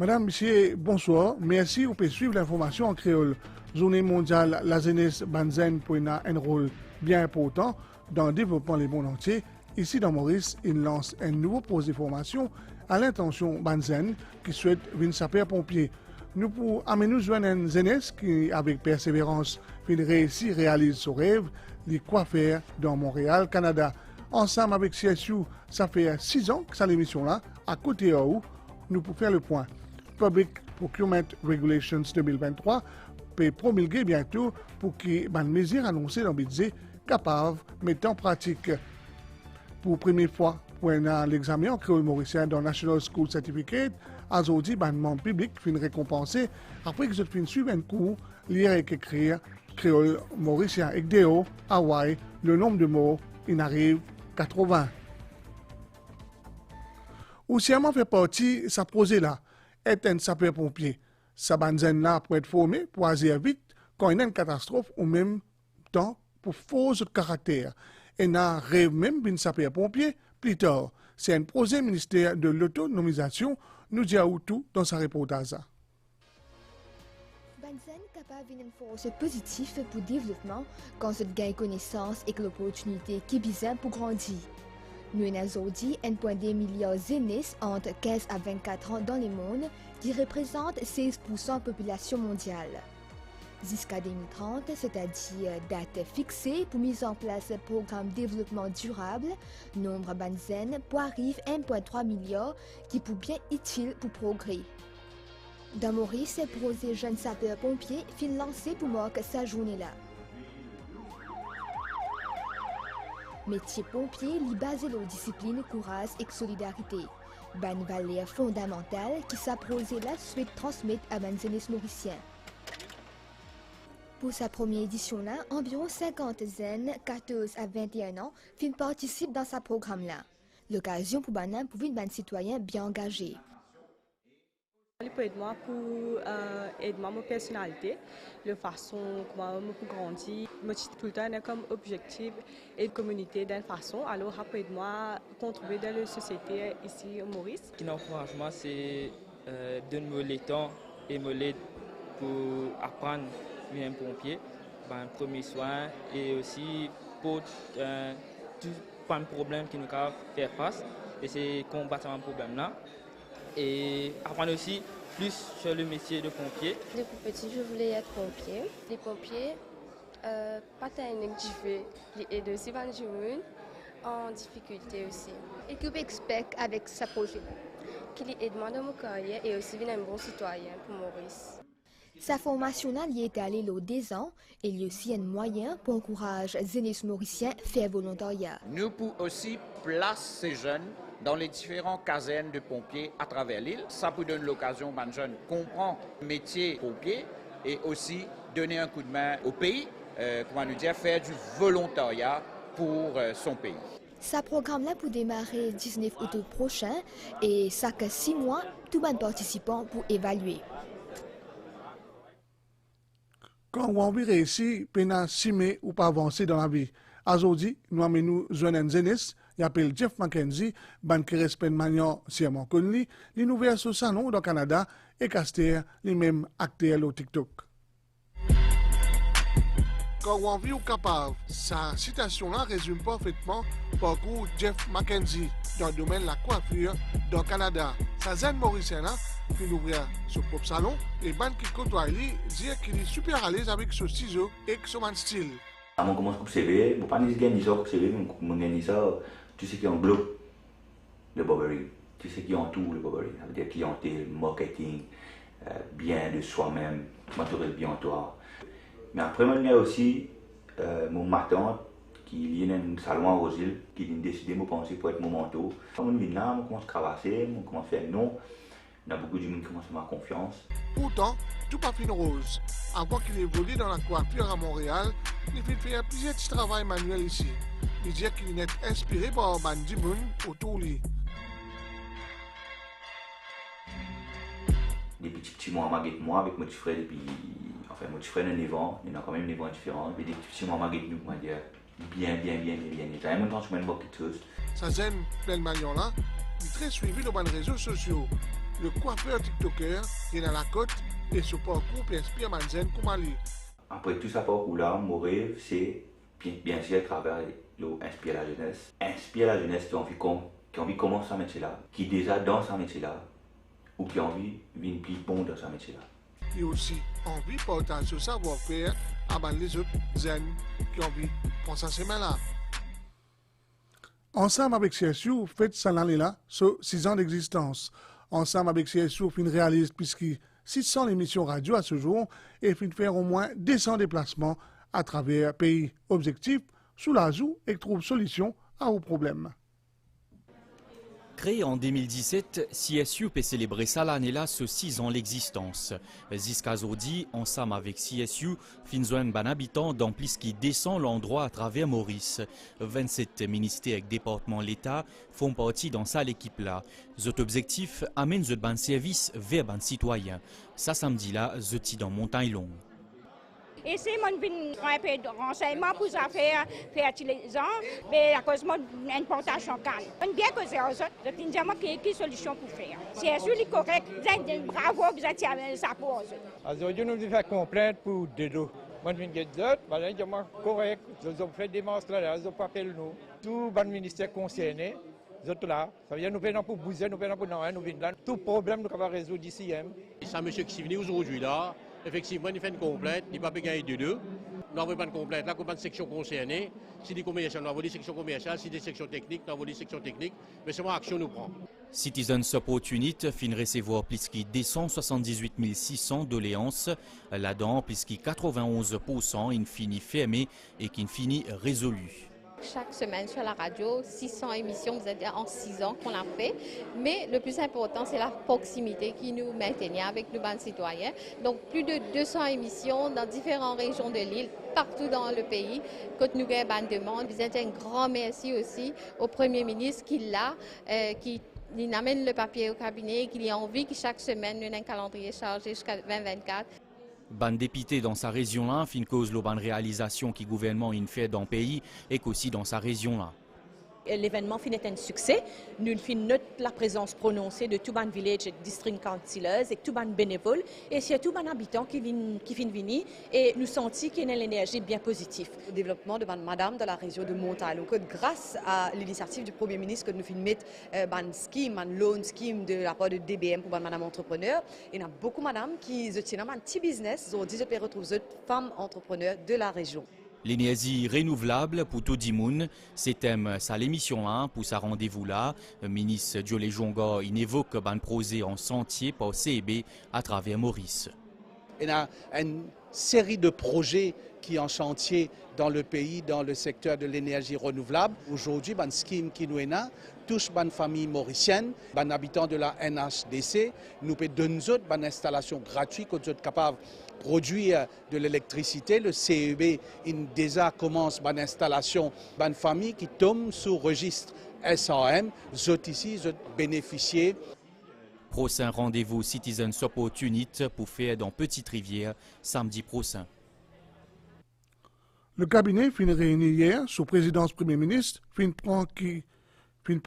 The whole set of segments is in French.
Madame, monsieur, bonsoir. Merci, vous pouvez suivre l'information en créole. Journée mondiale, la jeunesse banzen pour un rôle bien important dans le développement du monde entier. Ici, dans Maurice, il lance un nouveau projet de formation à l'intention banzen qui souhaite venir sapeur-pompier. Nous pour amener nous joindre une jeunesse qui, avec persévérance, réussit, réalise son rêve, les coiffeurs dans Montréal, Canada. Ensemble avec CSU, ça fait 6 ans que ça l'émission-là, à côté de où, nous pour faire le point. Public Procurement Regulations 2023 peut promulguer bientôt pour que les mesures annoncées dans le budget capables de mettre en pratique. Pour la première fois, pour l'examen en créole mauricien dans National School Certificate, aujourd'hui, les membres publics finissent récompensés après qu'ils ont suivi un cours lire et écrire créole mauricien avec Déo, Hawaï, le nombre de mots, il arrive 80. Ousiaman fait partie de ce projet-là. Est un sapeur-pompier. Sa banzen là pour être formé, pour agir vite quand il y a une catastrophe ou même temps pour force de caractère. Et n'a rêve même d'une sapeur-pompier plus tard. C'est un projet ministère de l'autonomisation, nous dit tout dans sa reportage. Banzen capable d'une force positive pour le développement quand on gagne connaissance et l'opportunité qui vise pour grandir. Nous avons aujourd'hui 1,2 milliard d'aînés entre 15 à 24 ans dans le monde qui représentent 16% de la population mondiale. Jusqu'à 2030, c'est-à-dire date fixée pour mise en place du programme de développement durable, nombre banzen pour arriver à 1,3 milliard qui peut bien utile pour progrès. Dans Maurice, le projet Jeunes sapeurs-pompiers fin lancé pour marquer sa journée-là. Métier pompier est basé sur la discipline, courage et solidarité. Une valeur fondamentale qui s'approse là souhaite transmettre à les jeunes mauriciens. Pour sa première édition-là, environ 50 jeunes, 14 à 21 ans, participent dans ce programme-là. L'occasion pour les citoyens bien engagés. Il peut aider moi pour aider ma personnalité, la façon comment je peux grandir. Moi, tout le temps comme objectif et communauté d'une façon. Alors, ça peut aider moi à contribuer dans la société ici au Maurice. Ce qui m'encourage, c'est de me le temps et me l'aide pour apprendre à être pompier, premier soin et aussi pour tout pas de problème qui nous a fait face et c'est combattre un problème là. Et apprendre aussi plus sur le métier de pompier. Depuis petit, je voulais être pompier. Les pompiers, pas tellement difficile, ils aident aussi les gens en difficulté aussi. Et que vous espérez avec ce projet? Qu'il aide moi dans mon carrière et aussi devenir un bon citoyen pour Maurice. Sa formation est étalée aux 10 ans et il y a aussi un moyen pour encourager les jeunes mauriciens à faire volontariat. Nous pouvons aussi placer ces jeunes dans les différentes casernes de pompiers à travers l'île. Ça peut donner l'occasion aux jeunes de comprendre le métier pompier et aussi donner un coup de main au pays, faire du volontariat pour son pays. Ce programme-là peut démarrer le 19 août prochain et chaque 6 mois, tous les participants pour évaluer. Quand on veut réussir, pendant 6 mois ou pas avancer dans la vie. Aujourd'hui, nous amenons un jeunesse, il s'appelle Jeff Mackenzie, qui respecte manière sciemment connu, il nous ouvert ce salon dans le Canada et Caster, les mêmes acteurs au TikTok. Quand on vit capable, sa citation-là résume parfaitement le parcours Jeff Mackenzie dans le domaine de la coiffure dans le Canada. Sa jeune Mauricienne qui ouvrir son propre salon et ban qui côtoie lui dit qu'il est super à l'aise avec son ciseau et son style. On commence à observer, on ne peut pas gagner ça, observer, on gagne ça, tu sais qui englobe le Burberry, tu sais qui entoure le Burberry, ça veut dire clientèle, marketing, bien de soi-même, matériel bien toi. Mais après, il y a aussi mon matin qui est dans un salon à Rosil, qui a décidé de penser pour être mon manteau. Quand on vient là, on commence à crevasser, on commence à faire non. Il y a beaucoup de gens qui commencent à avoir confiance. Pourtant, tout pas fin rose. Avant qu'il évolue dans la coiffure à Montréal, il fait faire plusieurs petits travaux manuels ici. Il dit qu'il est inspiré par Bandi Moun autour de lui. Des petits mois avec moi, avec mon petit frère, depuis. Enfin, mon petit frère est un évent, il y a quand même des évents différents. Mais des petits mois avec nous, on va dire bien. J'ai un temps, je mets une bonne chose. Sa zen pleine manière là, il est très suivi dans les réseaux sociaux. le coiffeur TikToker qui est dans la côte et ce parcours qui inspire Banzen Koumali. Après tout ça parcours-là, mon rêve, c'est bien sûr à travers inspirer la jeunesse. Inspirer la jeunesse qui a envie de commencer ce métier-là, qui est déjà dans ce métier-là, ou qui a envie de devenir plus bon dans ce métier-là. Et aussi envie de partager ce savoir-faire à les autres jeunes qui ont envie de prendre sa semaine-là. Ensemble avec CSU, faites ça l'année-là, sur 6 ans d'existence. Ensemble avec CSU, fin réalise plus de 600 émissions radio à ce jour et fin faire au moins 200 déplacements à travers le pays. Objectif, soulager et trouver solution à vos problèmes. Créé en 2017, CSU peut célébrer ça l'année-là sur 6 ans l'existence. Jusqu'à aujourd'hui, ensemble avec CSU, finzouen ban habitants dans plus qui descend l'endroit à travers Maurice. 27 ministères et départements de l'État font partie dans ça l'équipe-là. Cet objectif amène ce ban service vers ban citoyen. Ça samedi là, zoti dans Montagne Longue. Ici, je viens un peu de renseignements pour les affaires fertilisants, mais à cause de l'importation canne. Je viens causer aux autres, je viens dire quelle solution pour faire. Si c'est correct, bravo, vous êtes ça pour eux. Alors, je nous fais complainte pour Dedo. Moi, je viens de dire, c'est correct, ils ont fait des monstres là, ils ont pas appelé nous. Tout le ministère concerné, autres là, ça veut dire nous venons pour bouger, nous venons pour nous venons là. Tout problème nous avons résoudre d'ici. C'est un monsieur qui est venu aujourd'hui là. Effectivement, il fait une complète, il n'a pas gagné de deux. Nous n'avons pas de complète, là, nous avons une section concernée. Si des commerciaux, nous avons des sections commerciales, si des sections techniques, nous avons des sections techniques. Mais c'est moi action nous prend. Citizen Support Unit fin recevoir plus de 278 600 doléances. Là-dedans, plus de 91% in fini fermé et qui finit résolu. Chaque semaine sur la radio, 600 émissions, vous êtes en 6 ans qu'on a fait. Mais le plus important, c'est la proximité qui nous maintient avec nos bandes citoyens. Donc plus de 200 émissions dans différentes régions de l'île, partout dans le pays. Quand nous avons une demande, vous êtes un grand merci aussi au Premier ministre qui l'a, qui amène le papier au cabinet, qui a envie que chaque semaine, nous ayons un calendrier chargé jusqu'à 2024. Ban député dans sa région-là, fin cause la bonne réalisation qui le gouvernement a fait dans le pays et qu'aussi dans sa région-là. L'événement finit un succès. Nous notons la présence prononcée de tout ban village et district councillors et tout ban bénévoles et c'est tout ban habitants qui viennent venir et nous sentons qu'il y a une énergie bien positive. Le développement de madame de la région de Montagne. Donc, grâce à l'initiative du Premier ministre que nous finissons mettre un scheme, un loan scheme de la part de DBM pour madame entrepreneur, il y a beaucoup de madame qui tiennent un petit business, ils disent retrouver des femmes entrepreneurs de la région. L'énergie renouvelable pour tout le monde, c'est thème sa l'émission là pour sa rendez-vous là. Le ministre Diolé Jonga il évoque un projet en sentier par CEB à travers Maurice. Il y a une série de projets qui sont en chantier dans le pays, dans le secteur de l'énergie renouvelable. Aujourd'hui, un scheme qui nous est là, touche une famille mauricienne, un habitant de la NHDC. Nous pouvons donner une installation gratuite que nous sommes capables de produire de l'électricité. Le CEB déjà commence une installation d'une famille qui tombe sous registre SAM. Nous ici, nous bénéficier. Prochain rendez-vous Citizen Support Unit pour faire dans Petite Rivière samedi prochain. Le cabinet finit réuni hier sous présidence Premier ministre, prend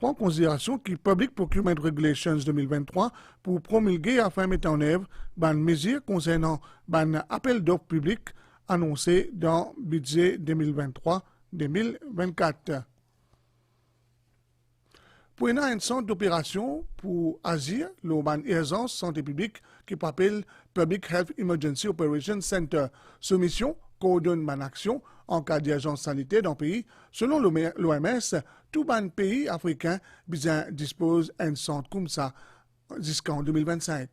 en considération qui Public Procurement Regulations 2023 pour promulguer afin de mettre en œuvre une mesure concernant un appel d'offres public annoncé dans le budget 2023-2024. Pour un centre d'opération pour agir, l'urgence santé publique qui s'appelle Public Health Emergency Operations Center. Ce mission coordonne une action en cas d'urgence sanitaire dans le pays. Selon l'OMS, tout un pays africain dispose d'un centre comme ça jusqu'en 2025.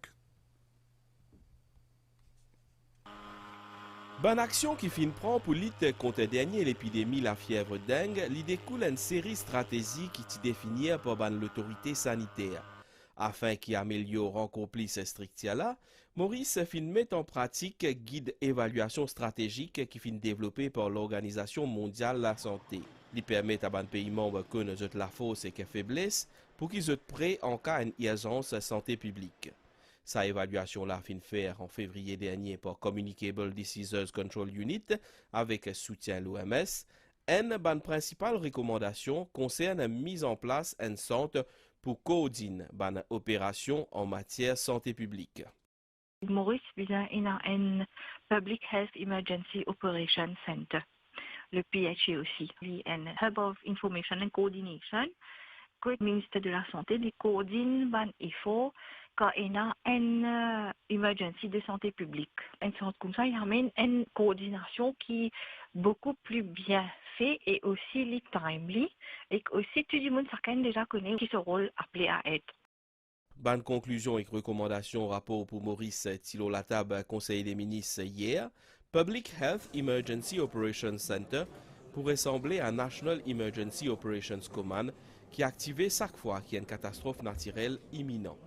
Bonne action qui fin prend pour lutter contre dernier l'épidémie la fièvre dengue, il découle une série stratégique qui est définie par l'autorité sanitaire. Afin qu'il améliore encore plus ces strictia-là, Maurice fin met en pratique guide évaluation stratégique qui fin développé par l'Organisation mondiale de la santé. Il permet à un pays membre de connaître la force et la faiblesse pour qu'ils soient prêts en cas d'une urgence santé publique. Sa évaluation l'a fin faire en février dernier par Communicable Diseases Control Unit avec soutien de l'OMS. Une principale recommandation concerne la mise en place d'un centre pour coordonner une opération en matière santé publique. Maurice vient un Public Health Emergency Operations Center, le PHE aussi. Il y a un Hub of Information and Coordination. Le ministère de la Santé coordonne les efforts quand il y a une emergency de santé publique. Un centre comme ça, il y a une coordination qui est beaucoup plus bien faite et aussi les timely et aussi tout le monde déjà connaît qui ce rôle appelé à être. Bonne conclusion et recommandation rapport pour Maurice Thilo Latab, conseiller des ministres hier. Public Health Emergency Operations Center pourrait ressembler à National Emergency Operations Command qui est activé chaque fois qu'il y a une catastrophe naturelle imminente.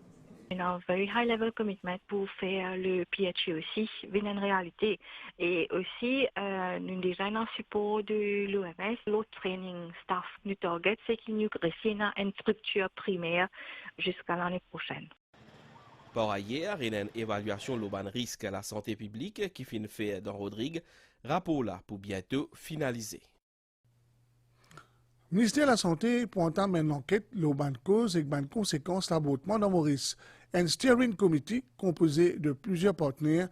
On a un very high level commitment pour faire le PHE aussi, venir une réalité. Et aussi, nous déjà en support de l'OMS, l'autre training staff. Nous target, c'est qu'il nous reste une structure primaire jusqu'à l'année prochaine. Par ailleurs, il y a une évaluation de risque à la santé publique qui finit fait dans Rodrigue. Rapport là pour bientôt finaliser. Le ministère de la Santé pour entamer une enquête sur les causes et les conséquences de l'avortement dans Maurice. Un steering committee composé de plusieurs partenaires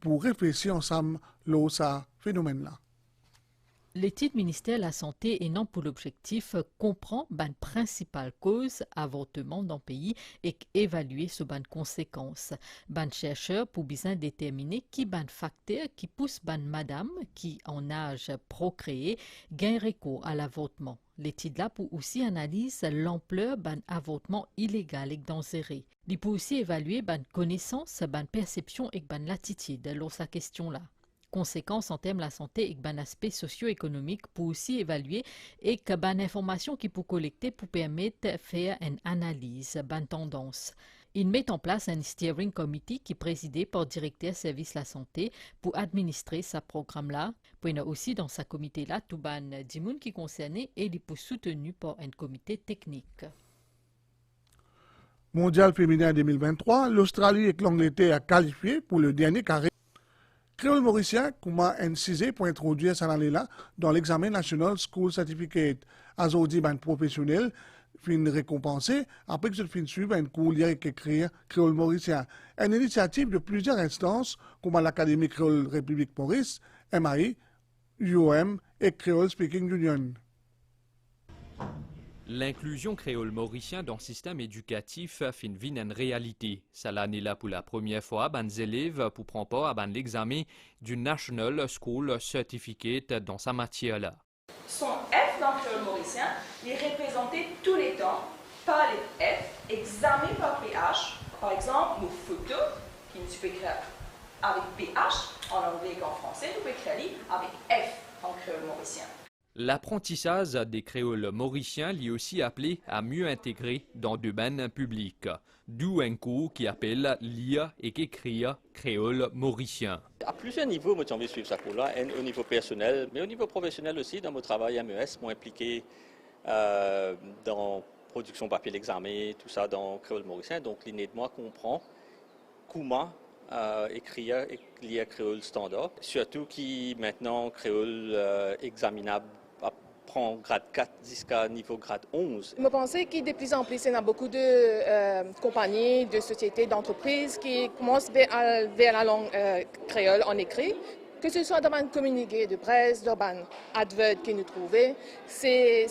pour réfléchir ensemble sur ce phénomène-là. L'étude ministère de la Santé et non pour l'objectif comprend les principales causes avortement dans le pays et évaluer sur les conséquences. Les chercheurs pour bien déterminer qui les facteurs qui poussent les madame qui en âge procréé gagnent recours à l'avortement. L'étude là pour aussi analyser l'ampleur d'un avortement illégal et dangereux. Il peut aussi évaluer les connaissances, les perceptions et les latitudes dans sa question là. Conséquences en termes de la santé et un aspect socio-économique pour aussi évaluer et que ban information qui peut collecter pour permettre de faire une analyse ban tendance. Il met en place un steering committee qui est présidé par le directeur service la santé pour administrer ce programme-là. Puis il y a aussi dans ce comité-là tout ban dimoun qui est concerné et il est soutenu par un comité technique. Mondial féminin 2023, l'Australie et l'Angleterre a qualifié pour le dernier carré. Créole mauricien, comment NCZ pour introduire cette année-là dans l'examen National School Certificate. Azodi, ban professionnel, fin récompensé, après que ce fin suivre un cours lire et écrire créole mauricien. Une initiative de plusieurs instances, comme l'Académie créole République Maurice, MAI, UOM et Créole Speaking Union. L'inclusion créole mauricien dans le système éducatif fin vin une réalité. Ça l'année là pour la première fois, les élèves pour prendre part à l'examen du National School Certificate dans sa matière là. Son F dans le créole mauricien est représenté tous les temps par les F examinés par PH. Par exemple, nos photos, qui ne peut écrire avec PH en anglais qu'en français, nous pouvons écrire avec F en créole mauricien. L'apprentissage des créoles mauriciens est aussi appelé à mieux intégrer dans le domaine public. D'où un cours qui appelle lire et écrire créole mauricien. À plusieurs niveaux, moi j'ai envie de suivre ce cours-là, au niveau personnel, mais au niveau professionnel aussi, dans mon travail MES, moi impliqué dans production papier d'examen, tout ça dans créole mauricien. Donc l'idée de moi comprend comment écrire et lire créole standard, surtout qui maintenant créole examinable prend grade 4 jusqu'à niveau grade 11. Je pense que de plus en plus, il y a beaucoup de compagnies, de sociétés, d'entreprises qui commencent vers la langue créole en écrit. Que ce soit dans un communiqué de presse, dans un advert que nous trouvons, c'est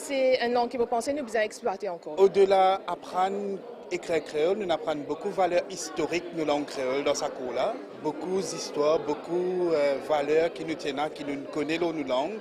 une langue qui, je pense, nous besoin exploiter encore. Au-delà d'apprendre écrire créole, nous apprenons beaucoup de valeurs historiques de la langue créole dans ce cours-là. Beaucoup d'histoires, beaucoup de valeurs qui nous tiennent, qui nous connaissent nos langues.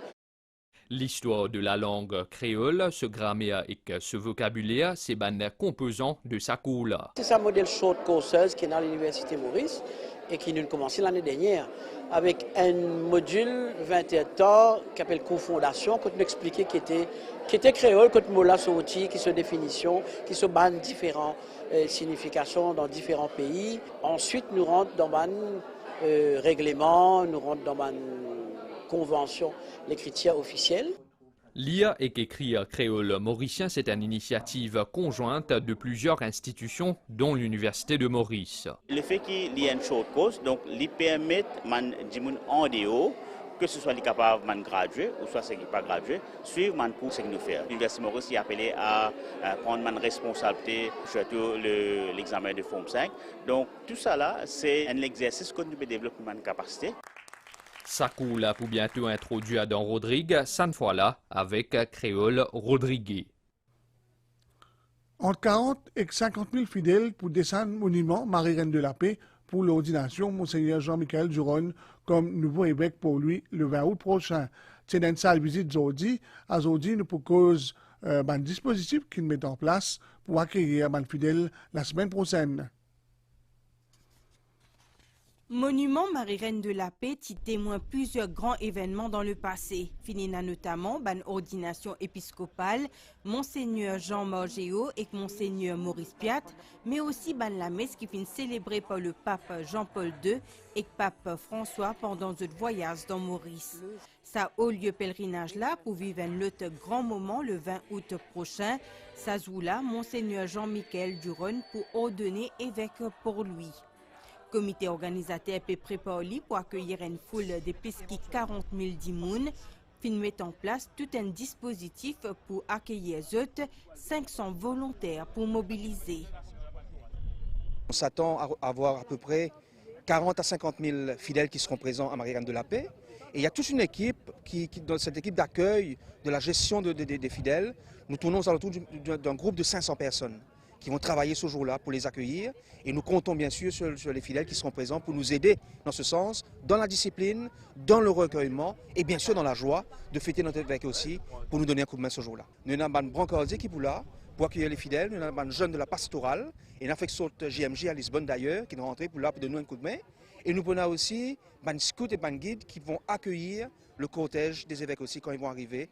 L'histoire de la langue créole, ce grammaire et ce vocabulaire, c'est un composant de sa cours-là. C'est un modèle short courseuse qui est dans l'Université Maurice et qui nous a commencé l'année dernière avec un module 21 temps qui s'appelle Confondation, qui nous expliquait qui était créole, quand mot là sorti, qui se définition, qui se ban différentes significations dans différents pays. Ensuite, nous rentrons dans un règlement, nous rentrons dans un convention, l'écriture officielle. Lire et écrire créole mauricien, c'est une initiative conjointe de plusieurs institutions, dont l'Université de Maurice. Le fait qu'il y ait une short course, donc il permet aux gens en dehors que ce soit les capables de graduer ou soit ceux qui ne sont pas gradués, suivre pour ce que nous faisons. L'Université Maurice est appelée à prendre une responsabilité, surtout l'examen de Forme 5. Donc tout ça là, c'est un exercice que nous devons développer une capacité. Sakula pour bientôt introduire Adam Rodrigue, cette fois-là avec Créole Rodriguez. Entre 40 et 50 000 fidèles pour descendre monument Marie-Reine de la Paix pour l'ordination Monseigneur Jean-Michel Duron comme nouveau évêque pour lui le 20 août prochain. C'est une salle visite aujourd'hui. Aujourd'hui, nous proposons un dispositif qu'ils mettent en place pour accueillir les fidèles la semaine prochaine. Monument Marie-Reine de la Paix qui témoigne plusieurs grands événements dans le passé. Finina notamment ban ordination épiscopale, Monseigneur Jean Margéo et Monseigneur Maurice Piat, mais aussi ban la messe qui finit célébrée par le pape Jean-Paul II et pape François pendant ce voyage dans Maurice. Ça haut lieu pèlerinage là pour vivre un autre grand moment le 20 août prochain. Ça joue là Monseigneur Jean-Michel Duron pour ordonner évêque pour lui. Comité organisateur peut préparer pour accueillir une foule de plus de 40 000 dimoun, fin mettre en place tout un dispositif pour accueillir 500 volontaires pour mobiliser. On s'attend à avoir à peu près 40 à 50 000 fidèles qui seront présents à Marie-Reine de la Paix. Et il y a toute une équipe, dans cette équipe d'accueil, de la gestion des fidèles, nous tournons autour d'un groupe de 500 personnes qui vont travailler ce jour-là pour les accueillir. Et nous comptons bien sûr sur les fidèles qui seront présents pour nous aider dans ce sens, dans la discipline, dans le recueillement et bien sûr dans la joie de fêter notre évêque aussi pour nous donner un coup de main ce jour-là. Nous avons un brancardier qui est là pour accueillir les fidèles, nous avons un jeune de la pastorale et nous avons fait JMJ à Lisbonne d'ailleurs qui est rentré pour là pour donner un coup de main. Et nous avons aussi un scout et un guide qui vont accueillir le cortège des évêques aussi quand ils vont arriver.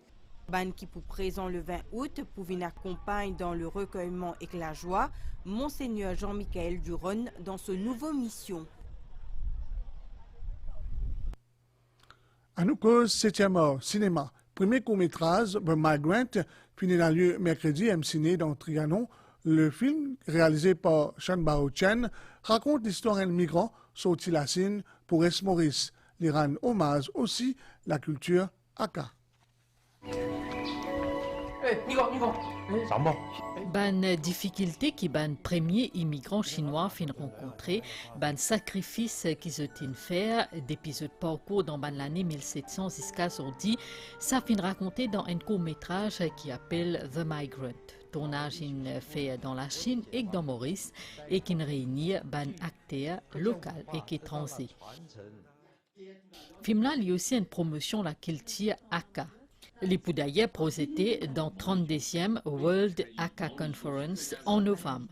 Ban qui pour présent le 20 août pour venir accompagner dans le recueillement et la joie Monseigneur Jean-Michel Duron dans ce nouveau mission. À nous cause 7e heure, cinéma. Premier court-métrage, The Migrant, fini dans lieu mercredi, ciné dans Trianon. Le film, réalisé par Chan Bao Chen, raconte l'histoire d'un migrant sorti la Chine pour Est Maurice. Il rend hommage aussi la culture Aka. Ban difficulté qui ban premier immigrant chinois fin rencontré, ban sacrifice qui se tient faire d'épisodes parcours dans ban l'année 1700 jusqu'à aujourd'hui, ça fin raconté dans un court-métrage qui appelle The Migrant. Tournage fait dans la Chine et dans Maurice et qui réunit ban acteurs locaux et étrangers. Film là, il y a aussi une promotion la culture Aka. Les Poudaillais prosétaient dans 32e World Aka Conference en novembre.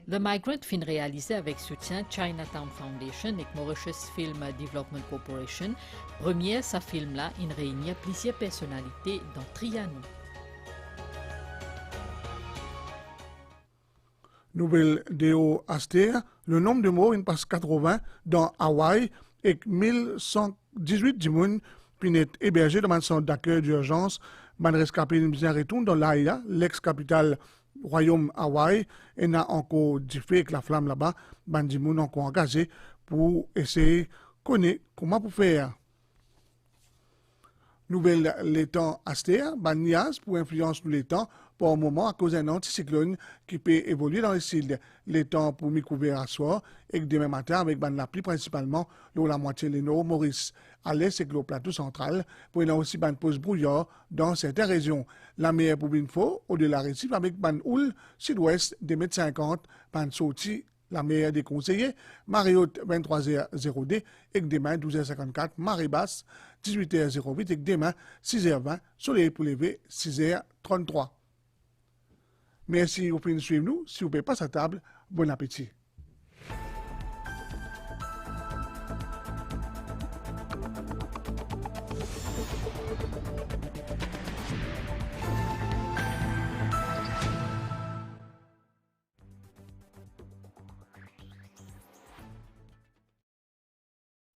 The Migrant fin réalisé avec soutien Chinatown Foundation et Mauritius Film Development Corporation. Première, sa film-là, il réunit plusieurs personnalités dans Trianon. Nouvelle Déo Astéa, le nombre de morts il passe 80 dans Hawaï et 1118 dimoun puis hébergé dans un centre d'accueil d'urgence. Man rescapé bien retourne dans l'Aïa, l'ex-capitale royaume Hawaï, et n'a encore du fait avec la flamme là-bas. Bandimoun encore engagé pour essayer de connaître comment pour faire. Nouvelle l'étang Astéa, Banias pour influence nous l'étang pour un moment à cause d'un anticyclone qui peut évoluer dans le sud. L'étang pour m'y couvrir à soir et que demain matin avec la pluie principalement dans la moitié de nord Maurice. À l'est et le plateau central pour y avoir aussi une pause brouillard dans certaines régions. La meilleure pour Binfo au-delà récif avec ban houle sud-ouest des mètres 50 ban sortie la meilleure des conseillers, marée haute 23h0D et demain 12h54, marée basse 18h08 et demain 6h20, soleil pour lever 6h33. Merci au fin de suivre nous. Si vous ne pouvez pas à table, bon appétit.